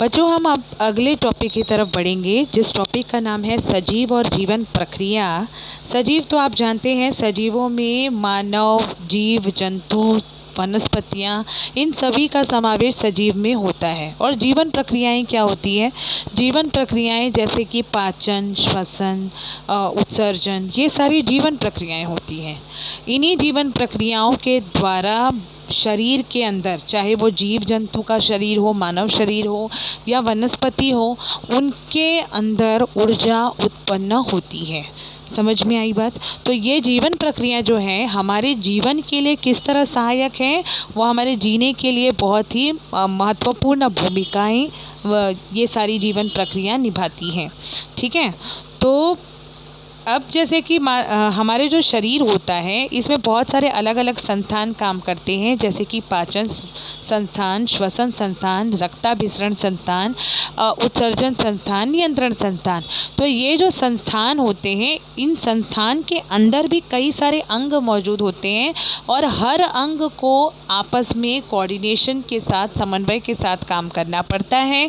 बच्चों, हम अब अगले टॉपिक की तरफ बढ़ेंगे, जिस टॉपिक का नाम है सजीव और जीवन प्रक्रिया। सजीव तो आप जानते हैं, सजीवों में मानव, जीव जंतु, वनस्पतियाँ, इन सभी का समावेश सजीव में होता है। और जीवन प्रक्रियाएं क्या होती है? जीवन प्रक्रियाएं जैसे कि पाचन, श्वसन, उत्सर्जन, ये सारी जीवन प्रक्रियाएं होती हैं। इन्हीं जीवन प्रक्रियाओं के द्वारा शरीर के अंदर, चाहे वो जीव जंतु का शरीर हो, मानव शरीर हो या वनस्पति हो, उनके अंदर ऊर्जा उत्पन्न होती है। समझ में आई बात? तो ये जीवन प्रक्रिया जो है हमारे जीवन के लिए किस तरह सहायक है, वो हमारे जीने के लिए बहुत ही महत्वपूर्ण भूमिकाएं ये सारी जीवन प्रक्रिया निभाती हैं। ठीक है, तो अब जैसे कि हमारे जो शरीर होता है, इसमें बहुत सारे अलग अलग संस्थान काम करते हैं, जैसे कि पाचन संस्थान, श्वसन संस्थान, रक्ताभिसरण संस्थान, उत्सर्जन संस्थान, नियंत्रण संस्थान। तो ये जो संस्थान होते हैं, इन संस्थान के अंदर भी कई सारे अंग मौजूद होते हैं और हर अंग को आपस में कोऑर्डिनेशन के साथ, समन्वय के साथ काम करना पड़ता है।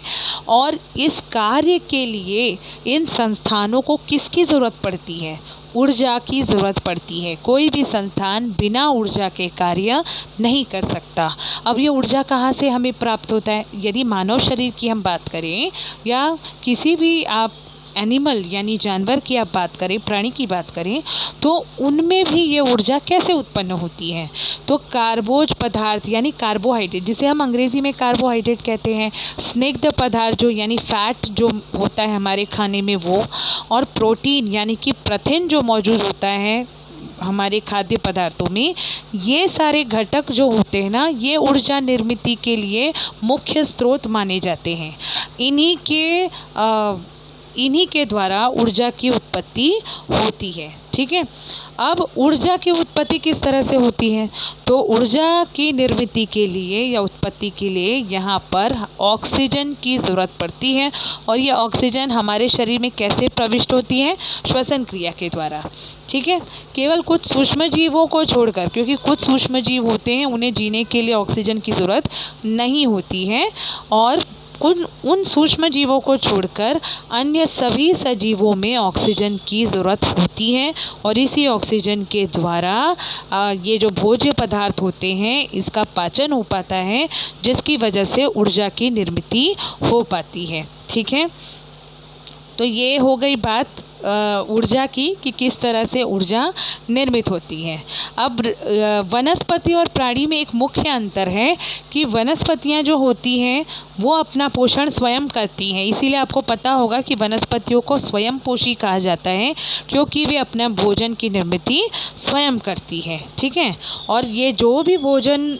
और इस कार्य के लिए इन संस्थानों को किसकी ज़रूरत पड़ती है? ऊर्जा की ज़रूरत पड़ती है। कोई भी संस्थान बिना ऊर्जा के कार्य नहीं कर सकता। अब ये ऊर्जा कहाँ से हमें प्राप्त होता है? यदि मानव शरीर की हम बात करें या किसी भी आप एनिमल यानी जानवर की आप बात करें, प्राणी की बात करें, तो उनमें भी ये ऊर्जा कैसे उत्पन्न होती है? तो कार्बोज पदार्थ यानी कार्बोहाइड्रेट, जिसे हम अंग्रेज़ी में कार्बोहाइड्रेट कहते हैं, स्निग्ध पदार्थ जो यानी फैट जो होता है हमारे खाने में वो, और प्रोटीन यानी कि प्रथिन जो मौजूद होता है हमारे खाद्य पदार्थों में, ये सारे घटक जो होते हैं ना, ये ऊर्जा निर्मित के लिए मुख्य स्रोत माने जाते हैं। इन्हीं के द्वारा ऊर्जा की उत्पत्ति होती है। ठीक है, अब ऊर्जा की उत्पत्ति किस तरह से होती है? तो ऊर्जा की निर्मित के लिए या उत्पत्ति के लिए यहाँ पर ऑक्सीजन की ज़रूरत पड़ती है। और ये ऑक्सीजन हमारे शरीर में कैसे प्रविष्ट होती है? श्वसन क्रिया के द्वारा। ठीक है, केवल कुछ सूक्ष्म जीवों को छोड़कर, क्योंकि कुछ सूक्ष्म जीव होते हैं उन्हें जीने के लिए ऑक्सीजन की ज़रूरत नहीं होती है, और उन सूक्ष्म जीवों को छोड़कर अन्य सभी सजीवों में ऑक्सीजन की ज़रूरत होती है। और इसी ऑक्सीजन के द्वारा ये जो भोज्य पदार्थ होते हैं, इसका पाचन हो पाता है, जिसकी वजह से ऊर्जा की निर्मित हो पाती है। ठीक है, तो ये हो गई बात ऊर्जा की कि किस तरह से ऊर्जा निर्मित होती है। अब वनस्पति और प्राणी में एक मुख्य अंतर है कि वनस्पतियाँ जो होती हैं वो अपना पोषण स्वयं करती हैं। इसीलिए आपको पता होगा कि वनस्पतियों को स्वयं पोषी कहा जाता है, क्योंकि वे अपना भोजन की निर्मित स्वयं करती है। ठीक है, और ये जो भी भोजन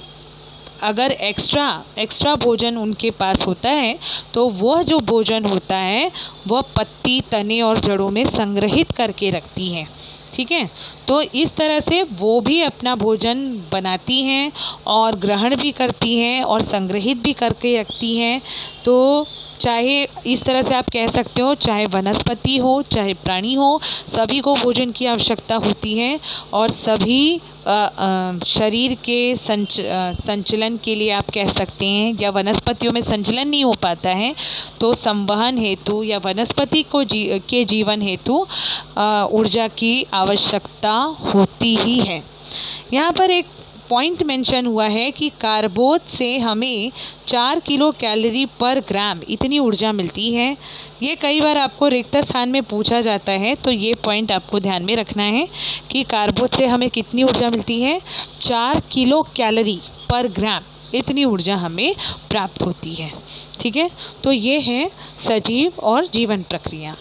अगर एक्स्ट्रा भोजन उनके पास होता है, तो वह जो भोजन होता है वह पत्ती, तने और जड़ों में संग्रहित करके रखती हैं। ठीक है, तो इस तरह से वो भी अपना भोजन बनाती हैं और ग्रहण भी करती हैं और संग्रहित भी करके रखती हैं। तो चाहे इस तरह से आप कह सकते हो, चाहे वनस्पति हो चाहे प्राणी हो, सभी को भोजन की आवश्यकता होती है। और सभी शरीर के संचलन के लिए आप कह सकते हैं, या वनस्पतियों में संचलन नहीं हो पाता है तो संवहन हेतु या वनस्पति के जीवन हेतु ऊर्जा की आवश्यकता होती ही है। यहाँ पर एक पॉइंट मेंशन हुआ है कि कार्बोज से हमें 4 किलो कैलोरी पर ग्राम इतनी ऊर्जा मिलती है। ये कई बार आपको रिक्त स्थान में पूछा जाता है, तो ये पॉइंट आपको ध्यान में रखना है कि कार्बोज से हमें कितनी ऊर्जा मिलती है? 4 किलो कैलोरी पर ग्राम इतनी ऊर्जा हमें प्राप्त होती है। ठीक है, तो ये है सजीव और जीवन प्रक्रिया।